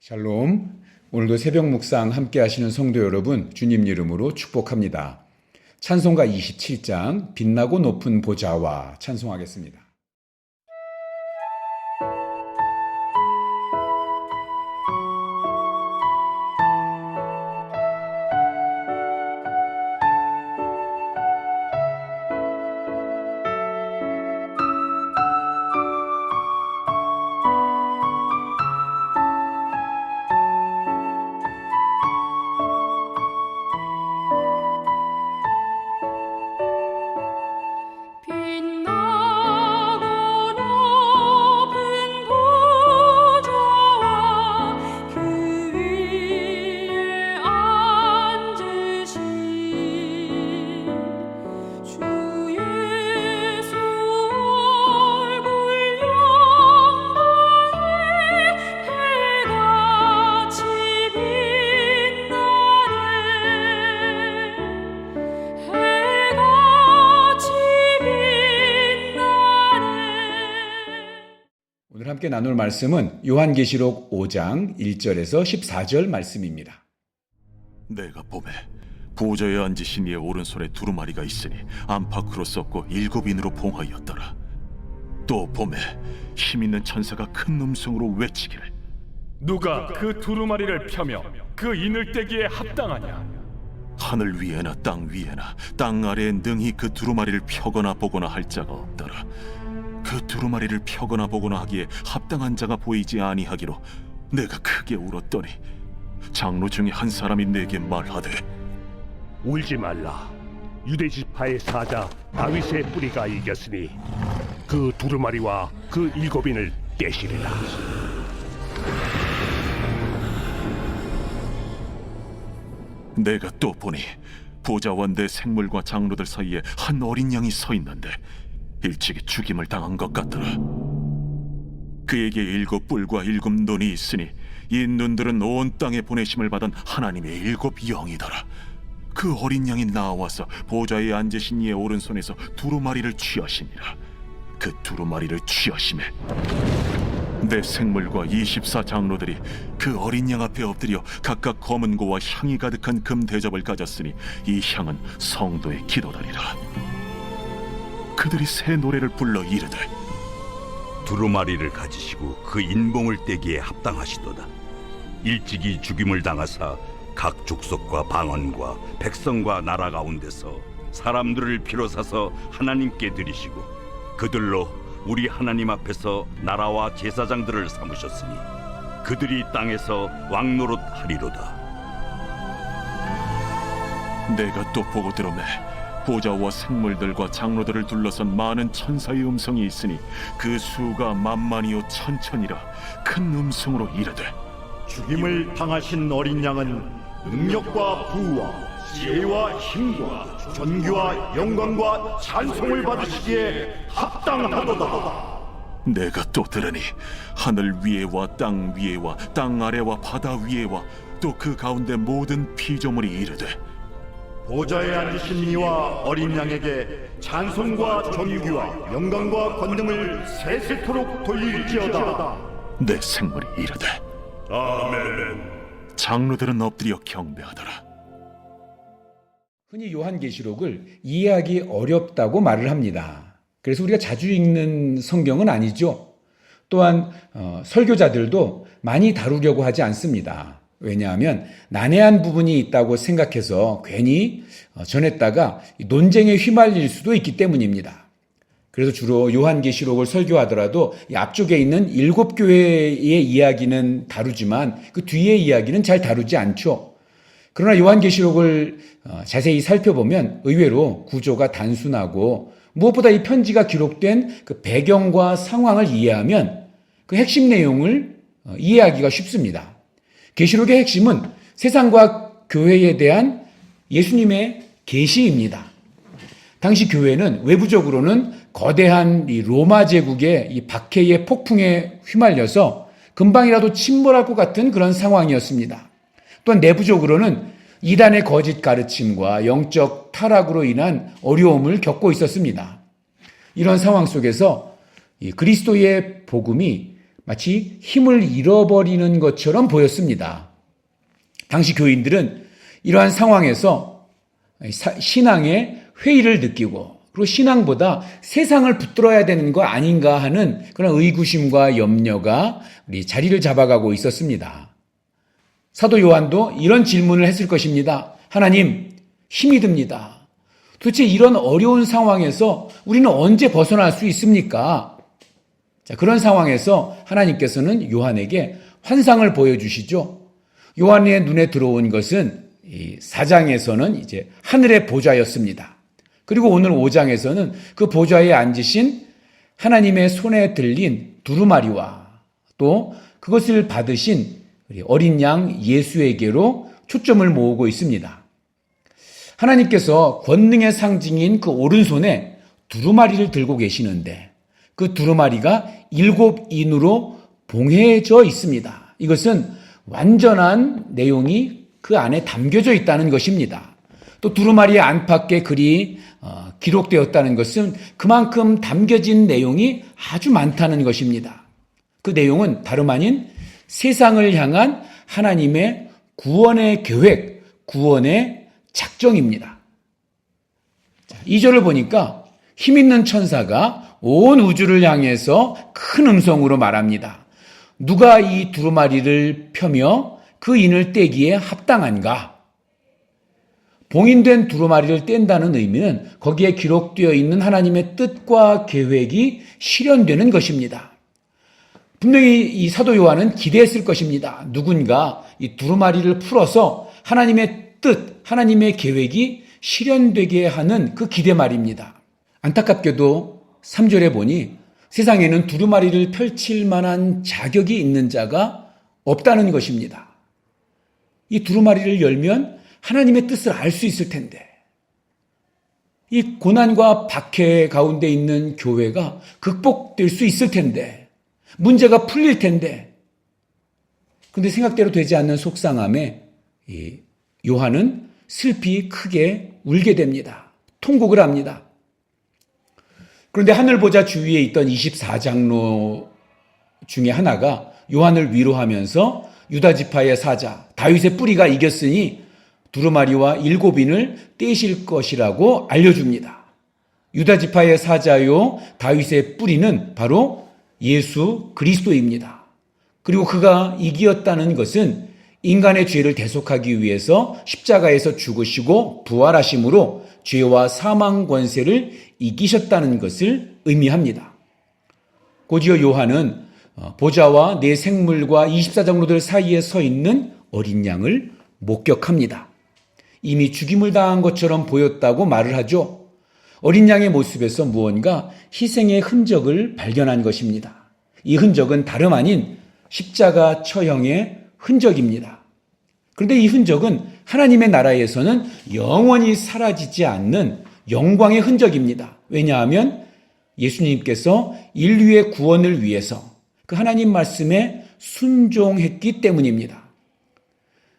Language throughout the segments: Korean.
샬롬. 오늘도 새벽 묵상 함께 하시는 성도 여러분, 주님 이름으로 축복합니다. 찬송가 27장 빛나고 높은 보좌와 찬송하겠습니다. 오늘 함께 나눌 말씀은 요한계시록 5장 1절에서 14절 말씀입니다. 내가 보매 보좌에 앉으신 이의 오른손에 두루마리가 있으니 안팎으로 썩고 7인으로 봉하였더라. 또 보매 힘있는 천사가 큰 음성으로 외치기를 누가 그 두루마리를 펴며 그 인을 떼기에 합당하냐? 하늘 위에나 땅 위에나 땅 아래에 능히 그 두루마리를 펴거나 보거나 할 자가 없더라. 그 두루마리를 펴거나 보거나 하기에 합당한 자가 보이지 아니하기로 내가 크게 울었더니 장로 중에 한 사람이 내게 말하되 울지 말라. 유대 지파의 사자 다윗의 뿌리가 이겼으니 그 두루마리와 그 7인을 떼시리라. 내가 또 보니 보좌와 내 생물과 장로들 사이에 한 어린 양이 서 있는데 일찍이 죽임을 당한 것 같더라. 그에게 7뿔과 7눈이 있으니 이 눈들은 온 땅에 보내심을 받은 하나님의 7영이더라. 그 어린 양이 나와서 보좌에 앉으신 이의 오른손에서 두루마리를 취하시니라. 그 두루마리를 취하심에 내 생물과 24장로들이 그 어린 양 앞에 엎드려 각각 검은 고와 향이 가득한 금 대접을 가졌으니 이 향은 성도의 기도다니라. 그들이 새 노래를 불러 이르되 두루마리를 가지시고 그 인봉을 떼기에 합당하시도다. 일찍이 죽임을 당하사 각 족속과 방언과 백성과 나라 가운데서 사람들을 비로사서 하나님께 드리시고 그들로 우리 하나님 앞에서 나라와 제사장들을 삼으셨으니 그들이 땅에서 왕노릇 하리로다. 내가 또 보고 들으매 보좌와 생물들과 장로들을 둘러선 많은 천사의 음성이 있으니 그 수가 만만이요 천천이라 큰 음성으로 이르되 죽임을 당하신 어린 양은 능력과 부와 지혜와 힘과 존귀와 영광과 찬송을 받으시기에 합당하도다. 내가 또 들으니 하늘 위에와 땅 위에와 땅 아래와 바다 위에와 또 그 가운데 모든 피조물이 이르되 보좌에 앉으신 이와 어린 양에게 찬송과 존귀와 영광과 권능을 세세토록 돌릴지어다. 내 생물이 이르되 아멘. 장로들은 엎드려 경배하더라. 흔히 요한계시록을 이해하기 어렵다고 말을 합니다. 그래서 우리가 자주 읽는 성경은 아니죠. 또한 설교자들도 많이 다루려고 하지 않습니다. 왜냐하면 난해한 부분이 있다고 생각해서 괜히 전했다가 논쟁에 휘말릴 수도 있기 때문입니다. 그래서 주로 요한계시록을 설교하더라도 이 앞쪽에 있는 7교회의 이야기는 다루지만 그 뒤의 이야기는 잘 다루지 않죠. 그러나 요한계시록을 자세히 살펴보면 의외로 구조가 단순하고 무엇보다 이 편지가 기록된 그 배경과 상황을 이해하면 그 핵심 내용을 이해하기가 쉽습니다. 계시록의 핵심은 세상과 교회에 대한 예수님의 계시입니다. 당시 교회는 외부적으로는 거대한 이 로마 제국의 이 박해의 폭풍에 휘말려서 금방이라도 침몰할 것 같은 그런 상황이었습니다. 또한 내부적으로는 이단의 거짓 가르침과 영적 타락으로 인한 어려움을 겪고 있었습니다. 이런 상황 속에서 이 그리스도의 복음이 마치 힘을 잃어버리는 것처럼 보였습니다. 당시 교인들은 이러한 상황에서 신앙의 회의를 느끼고 그리고 신앙보다 세상을 붙들어야 되는 거 아닌가 하는 그런 의구심과 염려가 우리 자리를 잡아가고 있었습니다. 사도 요한도 이런 질문을 했을 것입니다. 하나님, 힘이 듭니다. 도대체 이런 어려운 상황에서 우리는 언제 벗어날 수 있습니까? 자, 그런 상황에서 하나님께서는 요한에게 환상을 보여주시죠. 요한의 눈에 들어온 것은 이 4장에서는 이제 하늘의 보좌였습니다. 그리고 오늘 5장에서는 그 보좌에 앉으신 하나님의 손에 들린 두루마리와 또 그것을 받으신 어린 양 예수에게로 초점을 모으고 있습니다. 하나님께서 권능의 상징인 그 오른손에 두루마리를 들고 계시는데 그 두루마리가 7인으로 봉해져 있습니다. 이것은 완전한 내용이 그 안에 담겨져 있다는 것입니다. 또 두루마리의 안팎에 글이 기록되었다는 것은 그만큼 담겨진 내용이 아주 많다는 것입니다. 그 내용은 다름 아닌 세상을 향한 하나님의 구원의 계획, 구원의 작정입니다. 2절을 보니까 힘있는 천사가 온 우주를 향해서 큰 음성으로 말합니다. 누가 이 두루마리를 펴며 그 인을 떼기에 합당한가? 봉인된 두루마리를 뗀다는 의미는 거기에 기록되어 있는 하나님의 뜻과 계획이 실현되는 것입니다. 분명히 이 사도 요한은 기대했을 것입니다. 누군가 이 두루마리를 풀어서 하나님의 뜻, 하나님의 계획이 실현되게 하는 그 기대 말입니다. 안타깝게도 3절에 보니 세상에는 두루마리를 펼칠 만한 자격이 있는 자가 없다는 것입니다. 이 두루마리를 열면 하나님의 뜻을 알 수 있을 텐데 이 고난과 박해 가운데 있는 교회가 극복될 수 있을 텐데 문제가 풀릴 텐데 그런데 생각대로 되지 않는 속상함에 이 요한은 슬피 크게 울게 됩니다. 통곡을 합니다. 그런데 하늘보좌 주위에 있던 24장로 중에 하나가 요한을 위로하면서 유다지파의 사자 다윗의 뿌리가 이겼으니 두루마리와 7인을 떼실 것이라고 알려줍니다. 유다지파의 사자요 다윗의 뿌리는 바로 예수 그리스도입니다. 그리고 그가 이기었다는 것은 인간의 죄를 대속하기 위해서 십자가에서 죽으시고 부활하심으로 죄와 사망 권세를 이기셨다는 것을 의미합니다. 곧이어 요한은 보좌와 네 생물과 24장로들 사이에 서 있는 어린 양을 목격합니다. 이미 죽임을 당한 것처럼 보였다고 말을 하죠. 어린 양의 모습에서 무언가 희생의 흔적을 발견한 것입니다. 이 흔적은 다름 아닌 십자가 처형의 흔적입니다. 그런데 이 흔적은 하나님의 나라에서는 영원히 사라지지 않는 영광의 흔적입니다. 왜냐하면 예수님께서 인류의 구원을 위해서 그 하나님 말씀에 순종했기 때문입니다.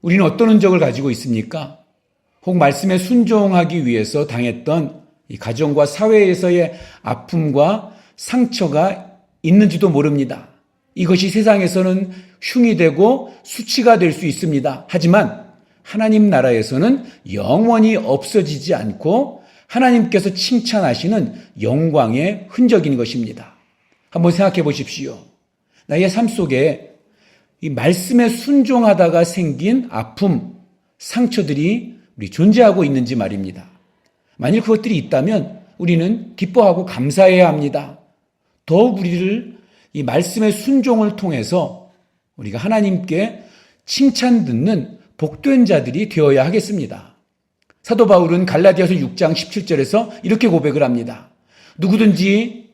우리는 어떤 흔적을 가지고 있습니까? 혹 말씀에 순종하기 위해서 당했던 이 가정과 사회에서의 아픔과 상처가 있는지도 모릅니다. 이것이 세상에서는 흉이 되고 수치가 될 수 있습니다. 하지만 하나님 나라에서는 영원히 없어지지 않고 하나님께서 칭찬하시는 영광의 흔적인 것입니다. 한번 생각해 보십시오. 나의 삶 속에 이 말씀에 순종하다가 생긴 아픔, 상처들이 우리 존재하고 있는지 말입니다. 만일 그것들이 있다면 우리는 기뻐하고 감사해야 합니다. 더욱 우리를 이 말씀의 순종을 통해서 우리가 하나님께 칭찬 듣는 복된 자들이 되어야 하겠습니다. 사도 바울은 갈라디아서 6장 17절에서 이렇게 고백을 합니다. 누구든지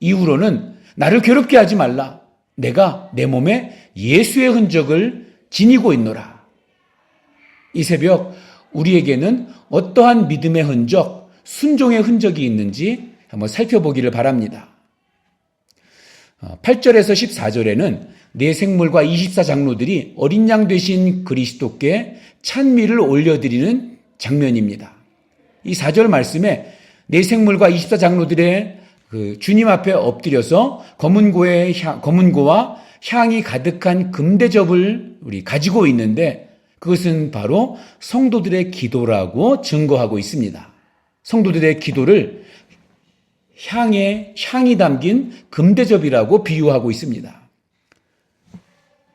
이후로는 나를 괴롭게 하지 말라. 내가 내 몸에 예수의 흔적을 지니고 있노라. 이 새벽 우리에게는 어떠한 믿음의 흔적, 순종의 흔적이 있는지 한번 살펴보기를 바랍니다. 8절에서 14절에는 네 생물과 24장로들이 어린 양 되신 그리스도께 찬미를 올려드리는 장면입니다. 이 4절 말씀에 네 생물과 24장로들의 그 주님 앞에 엎드려서 검은고와 향이 가득한 금대접을 우리 가지고 있는데 그것은 바로 성도들의 기도라고 증거하고 있습니다. 성도들의 기도를 향이 담긴 금대접이라고 비유하고 있습니다.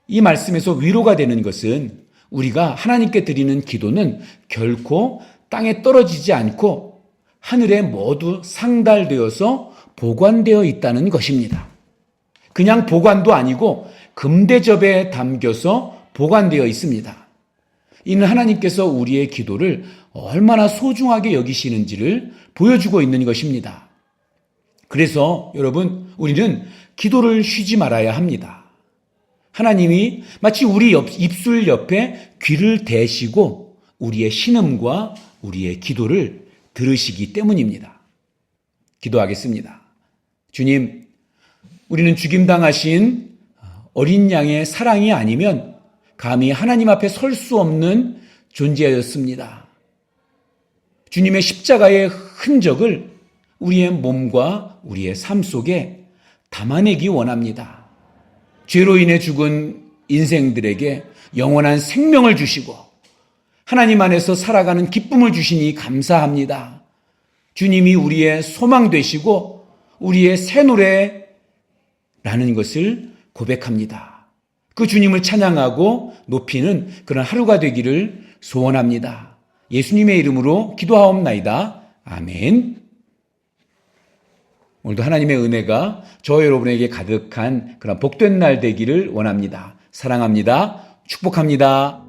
이 말씀에서 위로가 되는 것은 우리가 하나님께 드리는 기도는 결코 땅에 떨어지지 않고 하늘에 모두 상달되어서 보관되어 있다는 것입니다. 그냥 보관도 아니고 금대접에 담겨서 보관되어 있습니다. 이는 하나님께서 우리의 기도를 얼마나 소중하게 여기시는지를 보여주고 있는 것입니다. 그래서 여러분, 우리는 기도를 쉬지 말아야 합니다. 하나님이 마치 우리 입술 옆에 귀를 대시고 우리의 신음과 우리의 기도를 들으시기 때문입니다. 기도하겠습니다. 주님, 우리는 죽임당하신 어린 양의 사랑이 아니면 감히 하나님 앞에 설 수 없는 존재였습니다. 주님의 십자가의 흔적을 우리의 몸과 우리의 삶 속에 담아내기 원합니다. 죄로 인해 죽은 인생들에게 영원한 생명을 주시고 하나님 안에서 살아가는 기쁨을 주시니 감사합니다. 주님이 우리의 소망 되시고 우리의 새 노래라는 것을 고백합니다. 그 주님을 찬양하고 높이는 그런 하루가 되기를 소원합니다. 예수님의 이름으로 기도하옵나이다. 아멘. 오늘도 하나님의 은혜가 저와 여러분에게 가득한 그런 복된 날 되기를 원합니다. 사랑합니다. 축복합니다.